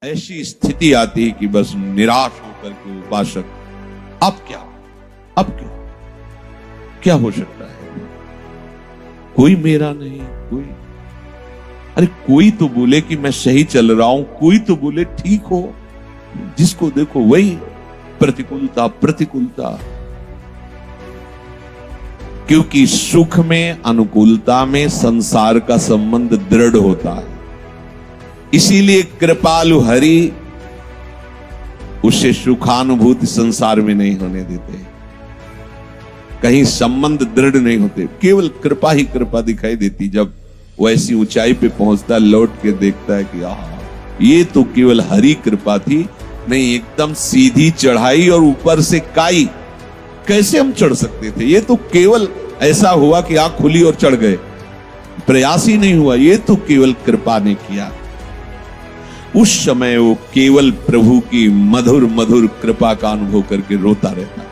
ऐसी स्थिति आती है कि बस निराश होकर के उपासक अब क्या क्या हो सकता है, कोई मेरा नहीं, कोई तो बोले कि मैं सही चल रहा हूं, कोई तो बोले ठीक हो, जिसको देखो वही प्रतिकूलता। क्योंकि सुख में, अनुकूलता में संसार का संबंध दृढ़ होता है, इसीलिए कृपालु हरि उसे सुखानुभूति संसार में नहीं होने देते, कहीं संबंध दृढ़ नहीं होते, केवल कृपा ही कृपा दिखाई देती। जब वो ऐसी ऊंचाई पे पहुंचता है, लौट के देखता है कि ये तो केवल हरि कृपा थी, नहीं एकदम सीधी चढ़ाई और ऊपर से काई, कैसे हम चढ़ सकते थे, ये तो केवल ऐसा हुआ कि आंख खुली और चढ़ गए, प्रयास ही नहीं हुआ, ये तो केवल कृपा ने किया। उस समय वो केवल प्रभु की मधुर मधुर कृपा का अनुभव करके रोता रहता है।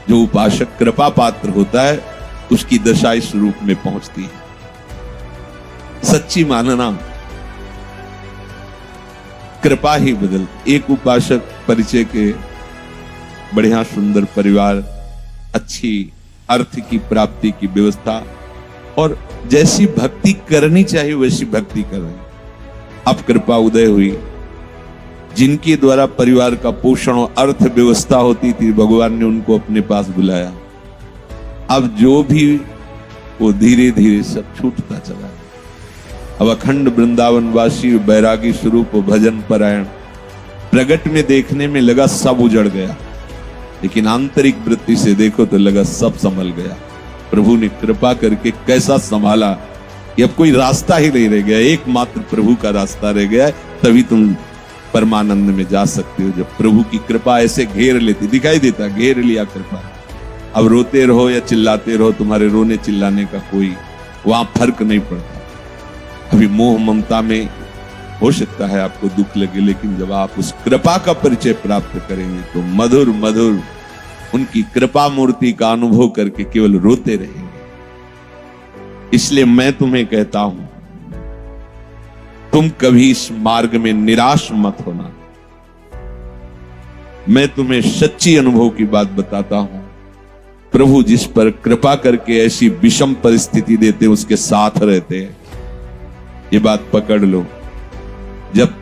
जो उपासक कृपा पात्र होता है उसकी दशा इस रूप में पहुंचती है। सच्ची मानना कृपा ही बदल। एक उपासक परिचय के, बढ़िया सुंदर परिवार, अच्छी अर्थ की प्राप्ति की व्यवस्था और जैसी भक्ति करनी चाहिए वैसी भक्ति कर रहे हैं। अब कृपा उदय हुई, जिनके द्वारा परिवार का पोषण और अर्थ व्यवस्था होती थी, भगवान ने उनको अपने पास बुलाया। अब जो भी वो धीरे धीरे सब छूटता चला। अब अखंड वृंदावनवासी बैरागी स्वरूप भजन परायण प्रगट में देखने में लगा सब उजड़ गया, लेकिन आंतरिक वृत्ति से देखो तो लगा सब संभल गया। प्रभु ने कृपा करके कैसा संभाला कि अब कोई रास्ता ही नहीं रह गया, एकमात्र प्रभु का रास्ता रह गया। तभी तुम परमानंद में जा सकते हो, जब प्रभु की कृपा ऐसे घेर लेती, दिखाई देता घेर लिया कृपा। अब रोते रहो या चिल्लाते रहो, तुम्हारे रोने चिल्लाने का कोई वहां फर्क नहीं पड़ता। अभी मोह ममता में हो सकता है आपको दुख लगे, लेकिन जब आप उस कृपा का परिचय प्राप्त करेंगे तो मधुर मधुर उनकी कृपा मूर्ति का अनुभव करके केवल रोते रहेंगे। इसलिए मैं तुम्हें कहता हूं, तुम कभी इस मार्ग में निराश मत होना। मैं तुम्हें सच्ची अनुभव की बात बताता हूं, प्रभु जिस पर कृपा करके ऐसी विषम परिस्थिति देते हैं उसके साथ रहते हैं। ये बात पकड़ लो। जब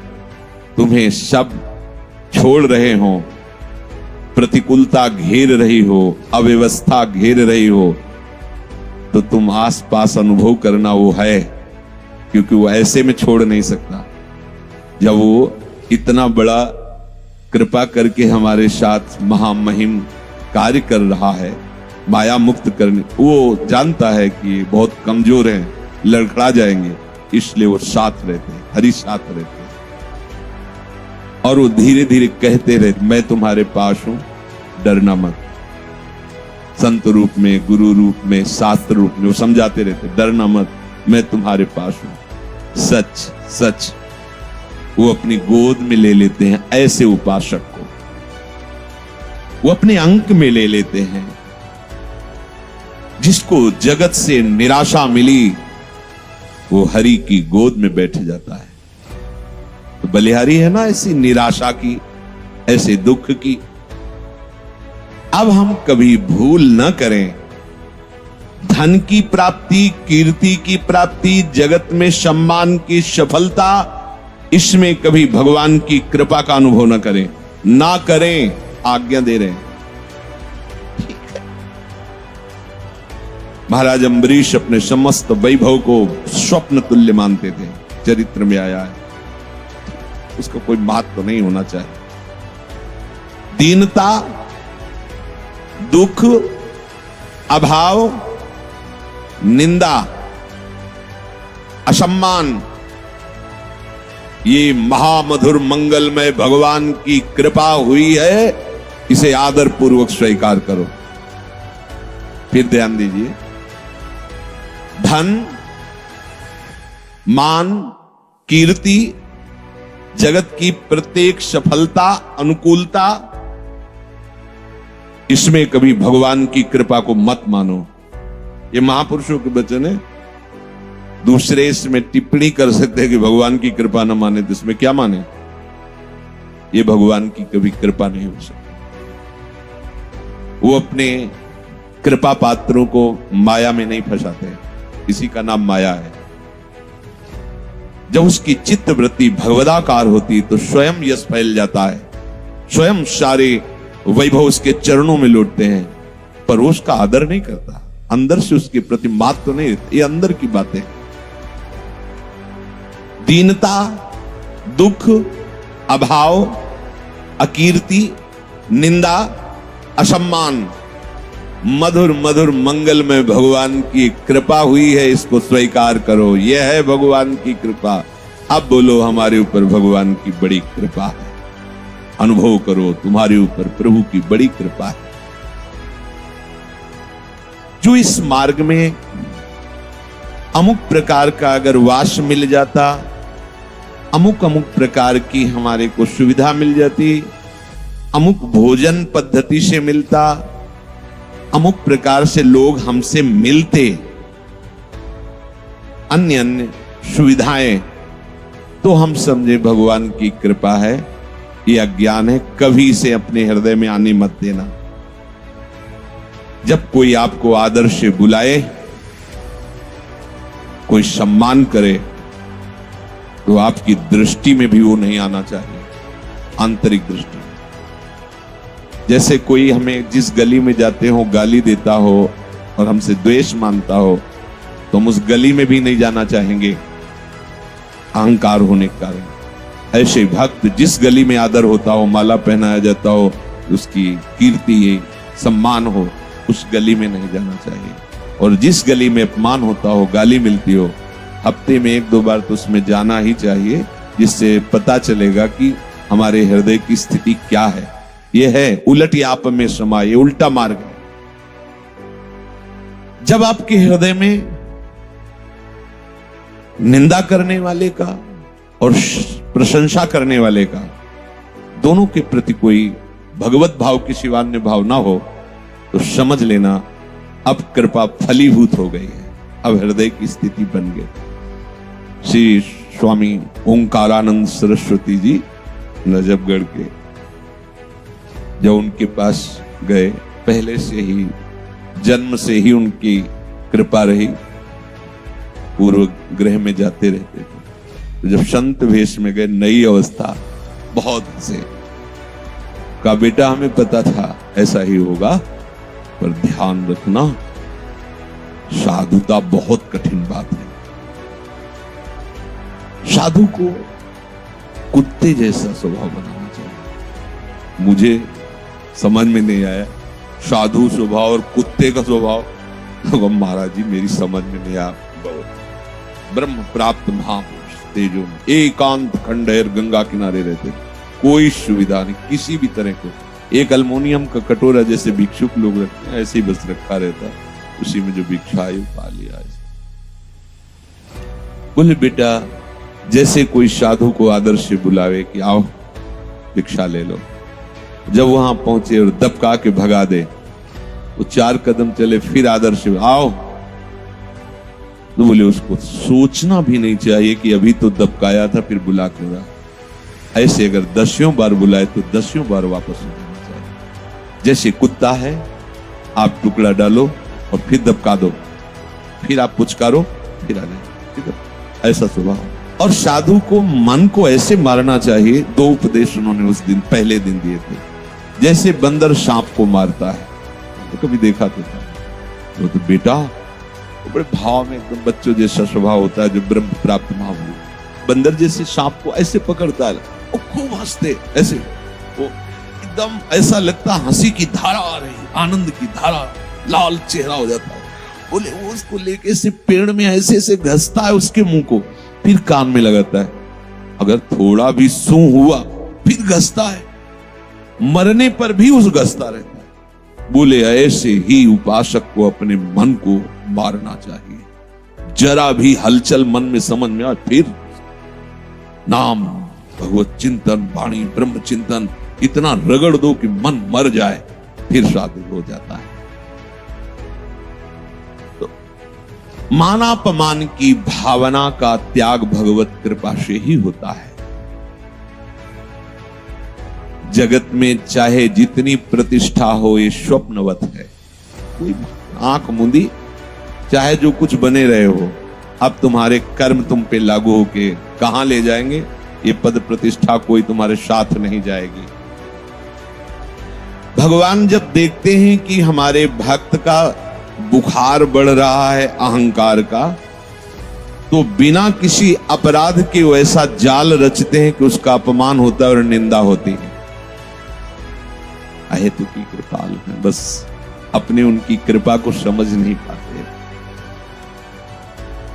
तुम्हें सब छोड़ रहे हो, प्रतिकूलता घेर रही हो, अव्यवस्था घेर रही हो, तो तुम आसपास अनुभव करना वो है, क्योंकि वो ऐसे में छोड़ नहीं सकता। जब वो इतना बड़ा कृपा करके हमारे साथ महामहिम कार्य कर रहा है, माया मुक्त करने, वो जानता है कि बहुत कमजोर हैं, लड़खड़ा जाएंगे, इसलिए वो साथ रहते हैं, हरि साथ रहते हैं। और वो धीरे धीरे कहते रहते, मैं तुम्हारे पास हूं, डरना मत। संत रूप में, गुरु रूप में, शास्त्र रूप में वो समझाते रहते, डरना मत, मैं तुम्हारे पास हूं। सच सच वो अपनी गोद में ले लेते हैं ऐसे उपासक को, वो अपने अंक में ले लेते हैं। जिसको जगत से निराशा मिली वो हरि की गोद में बैठ जाता है। तो बलिहारी है ना ऐसी निराशा की, ऐसे दुख की। अब हम कभी भूल न करें, धन की प्राप्ति, कीर्ति की प्राप्ति, जगत में सम्मान की सफलता, इसमें कभी भगवान की कृपा का अनुभव न करें, ना करें, आज्ञा दे रहे हैं। महाराज अम्बरीश अपने समस्त वैभव को स्वप्न तुल्य मानते थे, चरित्र में आया है, उसका कोई महत्व नहीं होना चाहिए। दीनता, दुख, अभाव, निंदा, असम्मान, ये महामधुर मंगलमय भगवान की कृपा हुई है, इसे आदर पूर्वक स्वीकार करो। फिर ध्यान दीजिए, धन, मान, कीर्ति, जगत की प्रत्येक सफलता, अनुकूलता, इसमें कभी भगवान की कृपा को मत मानो। ये महापुरुषों के वचन है। दूसरे इसमें टिप्पणी कर सकते हैं कि भगवान की कृपा न माने, तो इसमें क्या माने? ये भगवान की कभी कृपा नहीं हो सकती। वो अपने कृपा पात्रों को माया में नहीं फंसाते, इसी का नाम माया है। जब उसकी चित्त वृत्ति भगवदाकार होती तो स्वयं यश फैल जाता है, स्वयं सारे वैभव उसके चरणों में लौटते हैं, पर वो उसका आदर नहीं करता, अंदर से उसके प्रति मात तो नहीं रहती। ये अंदर की बातें, दीनता, दुख, अभाव, अकीर्ति, निंदा, असम्मान, मधुर मधुर मंगल में भगवान की कृपा हुई है, इसको स्वीकार करो। यह है भगवान की कृपा। अब बोलो हमारे ऊपर भगवान की बड़ी कृपा है, अनुभव करो तुम्हारे ऊपर प्रभु की बड़ी कृपा है। जो इस मार्ग में अमुक प्रकार का अगर वास मिल जाता, अमुक अमुक प्रकार की हमारे को सुविधा मिल जाती, अमुक भोजन पद्धति से मिलता, अमुक प्रकार से लोग हमसे मिलते, अन्य अन्य सुविधाएं, तो हम समझे भगवान की कृपा है। ये अज्ञान है, कभी इसे अपने हृदय में आने मत देना। जब कोई आपको आदर से बुलाए, कोई सम्मान करे, तो आपकी दृष्टि में भी वो नहीं आना चाहिए, आंतरिक दृष्टि। जैसे कोई हमें जिस गली में जाते हो गाली देता हो और हमसे द्वेष मानता हो, तो हम उस गली में भी नहीं जाना चाहेंगे, अहंकार होने के कारण। ऐसे भक्त जिस गली में आदर होता हो, माला पहनाया जाता हो, उसकी कीर्ति सम्मान हो, उस गली में नहीं जाना चाहिए। और जिस गली में अपमान होता हो, गाली मिलती हो, हफ्ते में 1-2 बार तो उसमें जाना ही चाहिए, जिससे पता चलेगा कि हमारे हृदय की स्थिति क्या है। यह है उलट याप में समा, ये उल्टा मार्ग है। जब आपके हृदय में निंदा करने वाले का और प्रशंसा करने वाले का, दोनों के प्रति कोई भगवत भाव की शिवान्य भाव ना हो, तो समझ लेना अब कृपा फलीभूत हो गई है, अब हृदय की स्थिति बन गई। श्री स्वामी ओंकारानंद सरस्वती जी नजफगढ़ के, जब उनके पास गए, पहले से ही जन्म से ही उनकी कृपा रही, पूर्व ग्रह में जाते रहते थे। तो जब संत वेश में गए, नई अवस्था, बहुत हंसे। कहा बेटा हमें पता था ऐसा ही होगा, पर ध्यान रखना साधुता बहुत कठिन बात है। साधु को कुत्ते जैसा स्वभाव बनाना चाहिए। मुझे समझ में नहीं आया साधु स्वभाव और कुत्ते का स्वभाव। तो महाराज जी मेरी समझ में नहीं आया। ब्रह्म प्राप्त महापुरुष तेजो में एकांत खंडहर गंगा किनारे रहते, कोई सुविधा नहीं किसी भी तरह को। एक अल्मोनियम का कटोरा जैसे भिक्षुक लोग रखते हैं, ऐसे ही बस रखा रहता, उसी में जो भिक्षा है पा लिया। बोले बेटा जैसे कोई साधु को आदर से बुलावे कि आओ भिक्षा ले लो, जब वहां पहुंचे और दबका के भगा दे, वो 4 कदम चले फिर आदर से आओ, तो बोले उसको सोचना भी नहीं चाहिए कि अभी तो दबकाया था फिर बुला के रहा। ऐसे अगर 10 बार बुलाए तो 10 बार वापस हो जाना चाहिए। जैसे कुत्ता है, आप टुकड़ा डालो और फिर दबका दो, फिर आप पुचकारो फिर आ जाए, ऐसा स्वभाव। और साधु को मन को ऐसे मारना चाहिए। 2 उपदेश उन्होंने उस दिन पहले दिन दिए थे। जैसे बंदर सांप को मारता है, तो कभी देखा तो था, वो तो बेटा वो बड़े भाव में एकदम बच्चों जैसा स्वभाव होता है, जो ब्रह्म प्राप्त महापुरुष बंदर जैसे सांप को ऐसे पकड़ता है, वो खूब हंसते, ऐसे वो एकदम ऐसा लगता हंसी की धारा आ रही, आनंद की धारा, लाल चेहरा हो जाता है। बोले वो उसको लेके ऐसे पेड़ में ऐसे ऐसे घसता है उसके मुंह को, फिर कान में लगाता है, अगर थोड़ा भी सू हुआ फिर घसता है, मरने पर भी उस घसता रहता है। बोले ऐसे ही उपासक को अपने मन को मारना चाहिए। जरा भी हलचल मन में समझ में आए, फिर नाम भगवत चिंतन, वाणी ब्रह्म चिंतन इतना रगड़ दो कि मन मर जाए, फिर साधु हो जाता है। तो मानापमान की भावना का त्याग भगवत कृपा से ही होता है। जगत में चाहे जितनी प्रतिष्ठा हो ये स्वप्नवत है। कोई आंख मूंदी, चाहे जो कुछ बने रहे हो, अब तुम्हारे कर्म तुम पे लागू होके कहां ले जाएंगे? ये पद प्रतिष्ठा कोई तुम्हारे साथ नहीं जाएगी। भगवान जब देखते हैं कि हमारे भक्त का बुखार बढ़ रहा है अहंकार का, तो बिना किसी अपराध के वैसा जाल रचते हैं कि उसका अपमान होता है और निंदा होती है। अहेतु की कृपाल है, बस अपने उनकी कृपा को समझ नहीं पाते।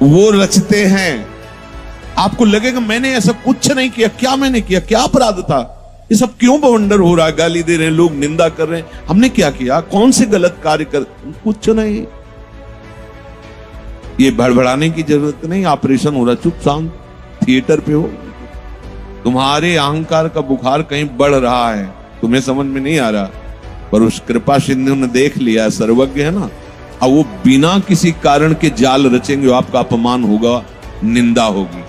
वो रचते हैं, आपको लगेगा मैंने ऐसा कुछ नहीं किया, क्या मैंने किया, क्या अपराध था, ये सब क्यों बवंडर हो रहा है, गाली दे रहे हैं लोग, निंदा कर रहे हैं, हमने क्या किया, कौन से गलत कार्य कर, कुछ नहीं। ये भड़बड़ाने की जरूरत नहीं, ऑपरेशन हो रहा, चुप शांत थिएटर पे हो। तुम्हारे अहंकार का बुखार कहीं बढ़ रहा है, तुम्हें समझ में नहीं आ रहा, पर उस कृपा सिंधु ने देख लिया, सर्वज्ञ है ना। अब वो बिना किसी कारण के जाल रचेंगे, आपका अपमान होगा, निंदा होगी,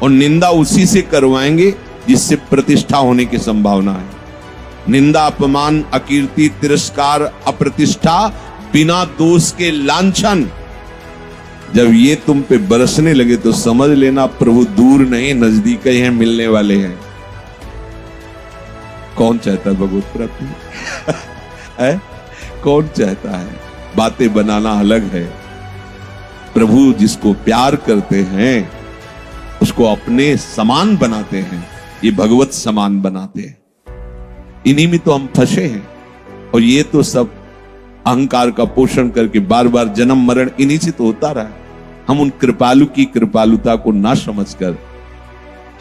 और निंदा उसी से करवाएंगे जिससे प्रतिष्ठा होने की संभावना है। निंदा, अपमान, अकीर्ति, तिरस्कार, अप्रतिष्ठा, बिना दोष के लांछन, जब ये तुम पे बरसने लगे तो समझ लेना प्रभु दूर नहीं नजदीक ही हैं, मिलने वाले हैं। कौन चाहता है भगवत प्राप्ति? है? कौन चाहता है? बातें बनाना अलग है, प्रभु जिसको प्यार करते हैं उसको अपने समान बनाते हैं, ये भगवत समान बनाते हैं। इन्हीं में तो हम फंसे हैं, और ये तो सब अहंकार का पोषण करके बार बार जन्म मरण इन्हीं से तो होता रहा है। हम उन कृपालु की कृपालुता को ना समझकर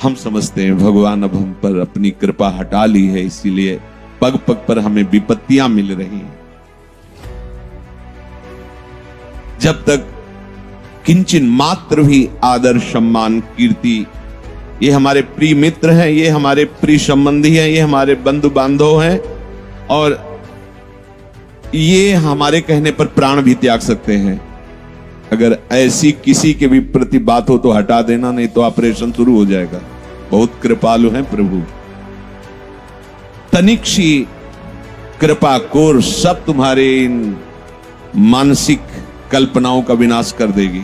हम समझते हैं भगवान अब हम पर अपनी कृपा हटा ली है, इसीलिए पग पग पर हमें विपत्तियां मिल रही हैं। जब तक किंचन मात्र भी आदर, सम्मान, कीर्ति, ये हमारे प्रिय मित्र हैं, ये हमारे प्रिय संबंधी हैं, ये हमारे बंधु बांधव हैं, और ये हमारे कहने पर प्राण भी त्याग सकते हैं। अगर ऐसी किसी के भी प्रति बात हो तो हटा देना, नहीं तो ऑपरेशन शुरू हो जाएगा। बहुत कृपालु हैं प्रभु। तनिक सी कृपा कोर सब तुम्हारे इन मानसिक कल्पनाओं का विनाश कर देगी।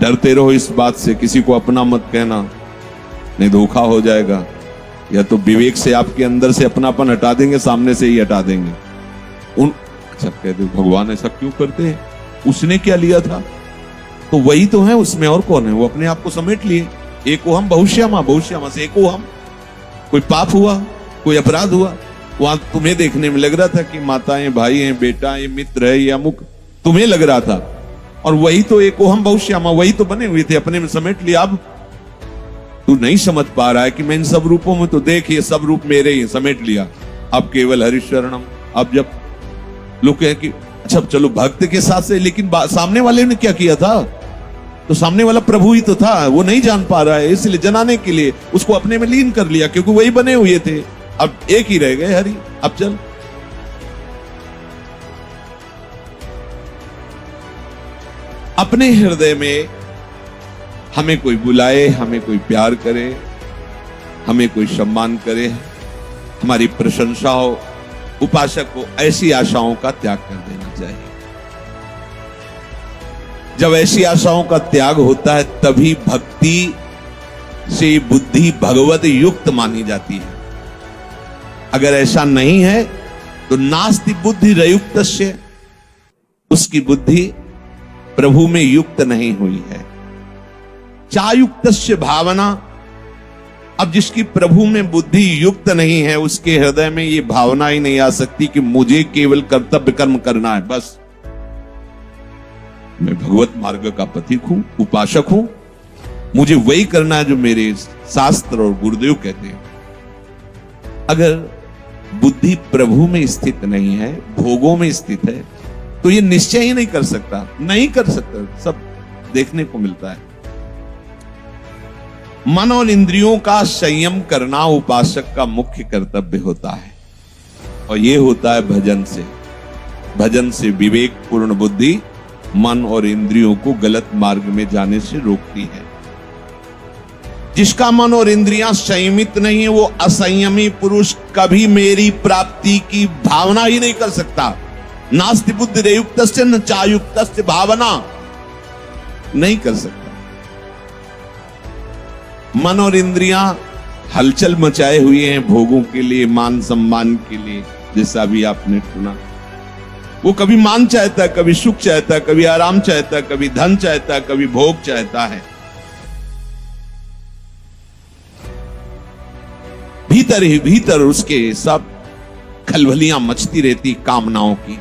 डरते रहो इस बात से, किसी को अपना मत कहना, नहीं धोखा हो जाएगा। या तो विवेक से आपके अंदर से अपनापन हटा देंगे, सामने से ही हटा देंगे। उन अच्छा कहते भगवान ऐसा क्यों करते हैं, उसने क्या लिया था, तो वही तो है उसमें, और कौन है, वो अपने आप को समेट लिए। एको हम बहुश्यामा, बहुश्यामा से एको हम। कोई पाप हुआ, कोई अपराध हुआ, वहां तुम्हें देखने में लग रहा था कि माताएं, भाई हैं, बेटा, ये मित्र है, ये अमुक, तुम्हें लग रहा था, और वही तो एको हम बहुश्यामा, वही तो बने हुए थे, अपने में समेट लिया। अब तू नहीं समझ पा रहा है कि मैं इन सब रूपों में तो देख, ये सब रूप मेरे ही, समेट लिया। अब केवल हरिशरणम। अब जब लोग कहें कि अच्छा चलो भक्त के साथ से, लेकिन सामने वाले ने क्या किया था, तो सामने वाला प्रभु ही तो था, वो नहीं जान पा रहा है, इसलिए जनाने के लिए उसको अपने में लीन कर लिया, क्योंकि वही बने हुए थे। अब एक ही रह गए हरि। अब चल, अपने हृदय में हमें कोई बुलाए, हमें कोई प्यार करे, हमें कोई सम्मान करे, हमारी प्रशंसा हो, उपासक को ऐसी आशाओं का त्याग कर देना चाहिए। जब ऐसी आशाओं का त्याग होता है तभी भक्ति से बुद्धि भगवत युक्त मानी जाती है। अगर ऐसा नहीं है तो नास्ति बुद्धि रयुक्तस्य, उसकी बुद्धि प्रभु में युक्त नहीं हुई है। चायुक्तस्य भावना, अब जिसकी प्रभु में बुद्धि युक्त नहीं है उसके हृदय में ये भावना ही नहीं आ सकती कि मुझे केवल कर्तव्य कर्म करना है, बस मैं भगवत मार्ग का पथिक हूं, उपासक हूं, मुझे वही करना है जो मेरे शास्त्र और गुरुदेव कहते हैं। अगर बुद्धि प्रभु में स्थित नहीं है, भोगों में स्थित है, तो ये निश्चय ही नहीं कर सकता, नहीं कर सकता। सब देखने को मिलता है। मन और इंद्रियों का संयम करना उपासक का मुख्य कर्तव्य होता है, और यह होता है भजन से। भजन से विवेक पूर्ण बुद्धि मन और इंद्रियों को गलत मार्ग में जाने से रोकती है। जिसका मन और इंद्रियां संयमित नहीं है, वो असंयमी पुरुष कभी मेरी प्राप्ति की भावना ही नहीं कर सकता। नास्ति बुद्धिरेयुक्तस्य न चायुक्तस्य भावना, नहीं कर सकता। मन और इंद्रियां हलचल मचाए हुए हैं भोगों के लिए, मान सम्मान के लिए, जैसा भी आपने सुना। वो कभी मान चाहता है, कभी सुख चाहता है, कभी आराम चाहता है, कभी धन चाहता है, कभी भोग चाहता है। भीतर ही भीतर उसके सब खलबलियां मचती रहती कामनाओं की,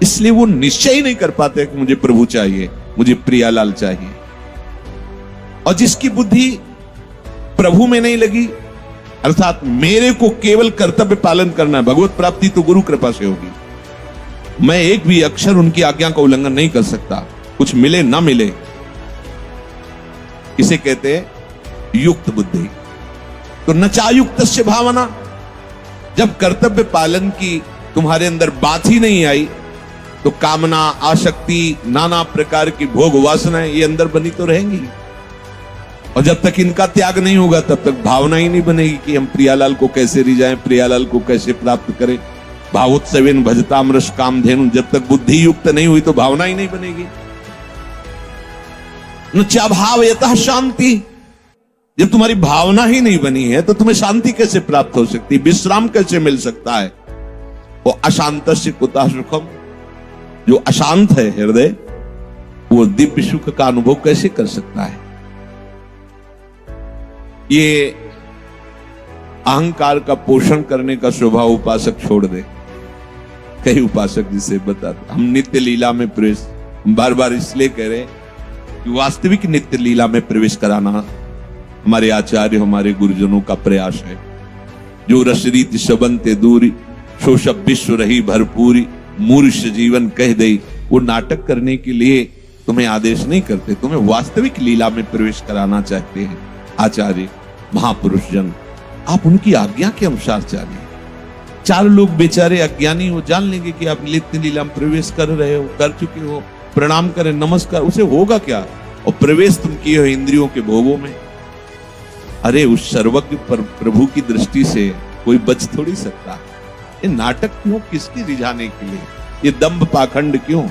इसलिए वो निश्चय ही नहीं कर पाते कि मुझे प्रभु चाहिए, मुझे प्रियालाल चाहिए। और जिसकी बुद्धि प्रभु में नहीं लगी, अर्थात मेरे को केवल कर्तव्य पालन करना है, भगवत प्राप्ति तो गुरु कृपा से होगी, मैं एक भी अक्षर उनकी आज्ञा का उल्लंघन नहीं कर सकता, कुछ मिले ना मिले, इसे कहते हैं युक्त बुद्धि। तो नचायुक्तस्य भावना, जब कर्तव्य पालन की तुम्हारे अंदर बात ही नहीं आई, तो कामना, आसक्ति, नाना प्रकार की भोग वासनाएं ये अंदर बनी तो रहेंगी। और जब तक इनका त्याग नहीं होगा तब तक भावना ही नहीं बनेगी कि हम प्रियालाल को कैसे रिझाएं, प्रियालाल को कैसे प्राप्त करें। भावोत्सवेन भजतामृष कामधेनु, जब तक बुद्धि युक्त नहीं हुई तो भावना ही नहीं बनेगी। न चाभावयतः शांति, जब तुम्हारी भावना ही नहीं बनी है तो तुम्हें शांति कैसे प्राप्त हो सकती, विश्राम कैसे मिल सकता है। वो अशांतस्य कुतः सुखम, जो अशांत है हृदय, वो दिव्य सुख का अनुभव कैसे कर सकता है। ये अहंकार का पोषण करने का स्वभाव उपासक छोड़ दे। कई उपासक जिसे बताते, हम नित्य लीला में प्रवेश, बार बार इसलिए कह रहे कि वास्तविक नित्य लीला में प्रवेश कराना हमारे आचार्य, हमारे गुरुजनों का प्रयास है। जो रसरीत सबंते दूरी, सो सब विश्व रही भरपूरी, मूर्ष जीवन कह दे, वो नाटक करने के लिए तुम्हें आदेश नहीं करते, तुम्हें वास्तविक लीला में प्रवेश कराना चाहते हैं आचार्य, महापुरुष जन। आप उनकी आज्ञा के अनुसार चलिए। चार लोग बेचारे अज्ञानी हो, जान लेंगे कि आप नित्य लीला में प्रवेश कर रहे हो, कर चुके हो, प्रणाम करें, नमस्कार, उसे होगा क्या। और प्रवेश तुम किए हो इंद्रियों के भोगों में। अरे उस सर्वज्ञ पर प्रभु की दृष्टि से कोई बच थोड़ी सकता। ये नाटक क्यों, किसकी रिझाने के लिए, ये दंभ पाखंड क्यों,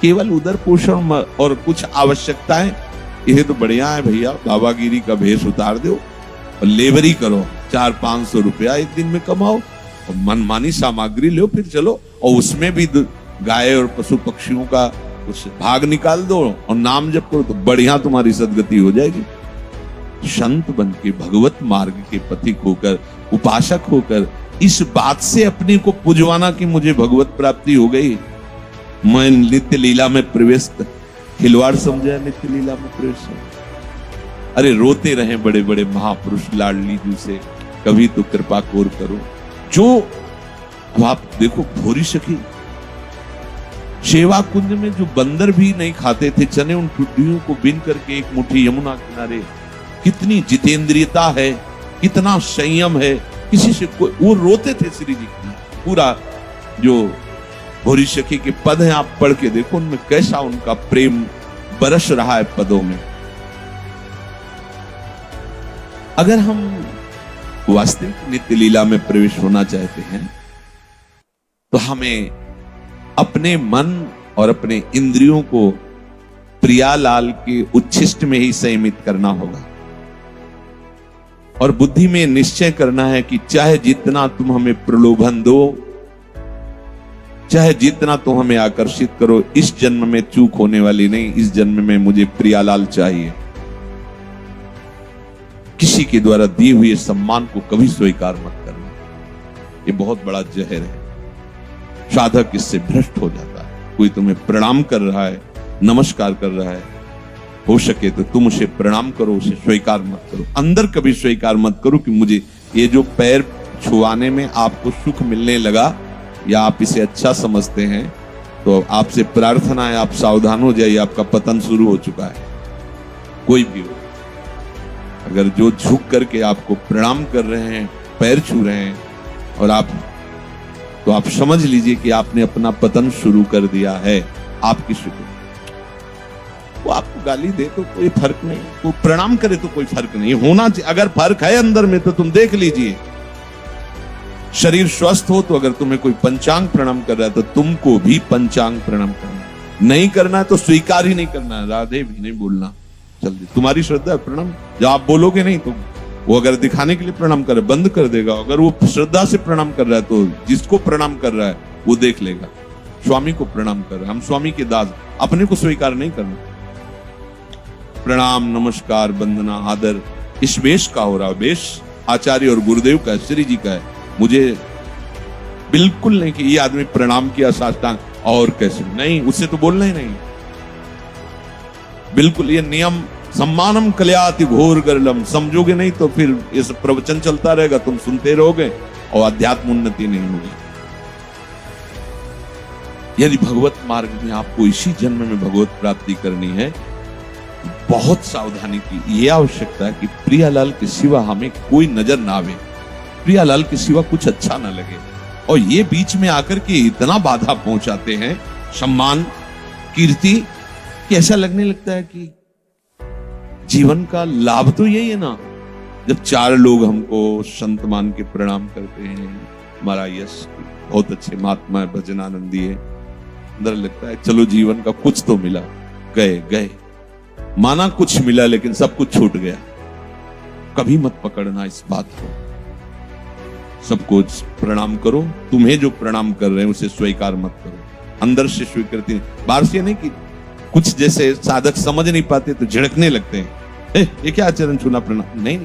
केवल उदर पोषण और कुछ आवश्यकताएं, ये तो बढ़िया है भैया, बाबागिरी का भेष उतार दो और लेबरी करो, 400-500 रुपया एक दिन में कमाओ और मनमानी सामग्री लो, फिर चलो, और उसमें भी गाय और पशु पक्षियों का कुछ भाग निकाल दो और नाम जप करो, तो बढ़िया तुम्हारी सदगति हो जाएगी। संत बन के भगवत मार्ग के पथिक होकर, उपासक होकर, इस बात से अपने को पुजवाना कि मुझे भगवत प्राप्ति हो गई, मैं नित्य लीला में प्रवेश, खिलवाड़ समझा नित्य लीला में प्रवेश। अरे रोते रहे बड़े बड़े महापुरुष लाडली जी से, कभी तो कृपा कोर करो। जो अब आप देखो, भोरी सखी सेवा कुंज में जो बंदर भी नहीं खाते थे चने, उन टुड्डियों को बिन करके एक मुट्ठी यमुना किनारे, कितनी जितेंद्रियता है, कितना संयम है, किसी से कोई, वो रोते थे श्री जी की। पूरा जो भोरी सखी के पद हैं आप पढ़ के देखो, उनमें कैसा उनका प्रेम बरस रहा है पदों में। अगर हम वास्तविक नित्य लीला में प्रवेश होना चाहते हैं तो हमें अपने मन और अपने इंद्रियों को प्रियालाल के उच्छिष्ट में ही संयमित करना होगा और बुद्धि में निश्चय करना है कि चाहे जितना तुम हमें प्रलोभन दो, चाहे जितना तुम हमें आकर्षित करो, इस जन्म में चूक होने वाली नहीं। इस जन्म में मुझे प्रियालाल चाहिए। किसी के द्वारा दिए हुए सम्मान को कभी स्वीकार मत करना, ये बहुत बड़ा जहर है। साधक इससे भ्रष्ट हो जाता है। कोई तुम्हें प्रणाम कर रहा है, नमस्कार कर रहा है, हो सके तो तुम उसे प्रणाम करो, उसे स्वीकार मत करो। अंदर कभी स्वीकार मत करो कि मुझे ये जो पैर छुआने में आपको सुख मिलने लगा या आप इसे अच्छा समझते हैं, तो आपसे प्रार्थना है, आप सावधान हो जाइए, आपका पतन शुरू हो चुका है। कोई भी हो, अगर जो झुक करके आपको प्रणाम कर रहे हैं, पैर छू रहे हैं और आप समझ लीजिए कि आपने अपना पतन शुरू कर दिया है। आपकी शुक्र वो आपको गाली दे तो कोई फर्क नहीं, वो प्रणाम करे तो कोई फर्क नहीं होना चाहिए। अगर फर्क है अंदर में तो तुम देख लीजिए। शरीर स्वस्थ हो तो अगर तुम्हें कोई पंचांग प्रणाम कर रहा है तो तुमको भी पंचांग प्रणाम करना है। नहीं करना है तो स्वीकार ही नहीं करना है, राधे भी नहीं बोलना। जल्दी तुम्हारी श्रद्धा है प्रणाम, जब आप बोलोगे नहीं तो वो अगर दिखाने के लिए प्रणाम करे बंद कर देगा। अगर वो श्रद्धा से प्रणाम कर रहा है तो जिसको प्रणाम कर रहा है वो देख लेगा। स्वामी को प्रणाम कर रहे हैं, हम स्वामी के दास, अपने को स्वीकार नहीं करना। प्रणाम, नमस्कार, वंदना, आदर इस वेश का हो रहा। वेश आचार्य और गुरुदेव का, श्री जी का है। मुझे बिल्कुल नहीं कि ये आदमी प्रणाम किया साष्टांग और कैसे, नहीं, उससे तो बोलना ही नहीं। बिल्कुल ये नियम, सम्मानम कल्याति घोर गरलम, समझोगे नहीं तो फिर ये सब प्रवचन चलता रहेगा, तुम सुनते रहोगे और अध्यात्म उन्नति नहीं होगी। यदि भगवत मार्ग में आपको इसी जन्म में भगवत प्राप्ति करनी है, बहुत सावधानी की ये आवश्यकता है कि प्रियालाल के सिवा हमें कोई नजर ना आवे, प्रियालाल के सिवा कुछ अच्छा ना लगे। और ये बीच में आकर के इतना बाधा पहुंचाते हैं, सम्मान, कीर्ति, कि ऐसा लगने लगता है कि जीवन का लाभ तो यही है ना। जब 4 लोग हमको संत मान के प्रणाम करते हैं, हमारा यश, बहुत अच्छे महात्मा है, भजनानंदी है, अंदर लगता है चलो जीवन का कुछ तो मिला। गए माना कुछ मिला लेकिन सब कुछ छूट गया। कभी मत पकड़ना इस बात को। सबको प्रणाम करो, तुम्हें जो प्रणाम कर रहे हैं उसे स्वीकार मत करो, अंदर से स्वीकृति। बाहर से नहीं कि कुछ जैसे साधक समझ नहीं पाते तो झिड़कने लगते हैं, ये क्या चरण छूना प्रणाम, नहीं,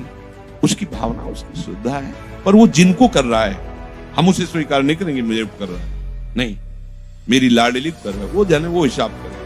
उसकी भावना, उसकी श्रद्धा है। पर वो जिनको कर रहा है हम उसे स्वीकार नहीं करेंगे, मुझे कर रहा है नहीं, मेरी लाडली कर रहा है, वो जाने वो हिसाब करे।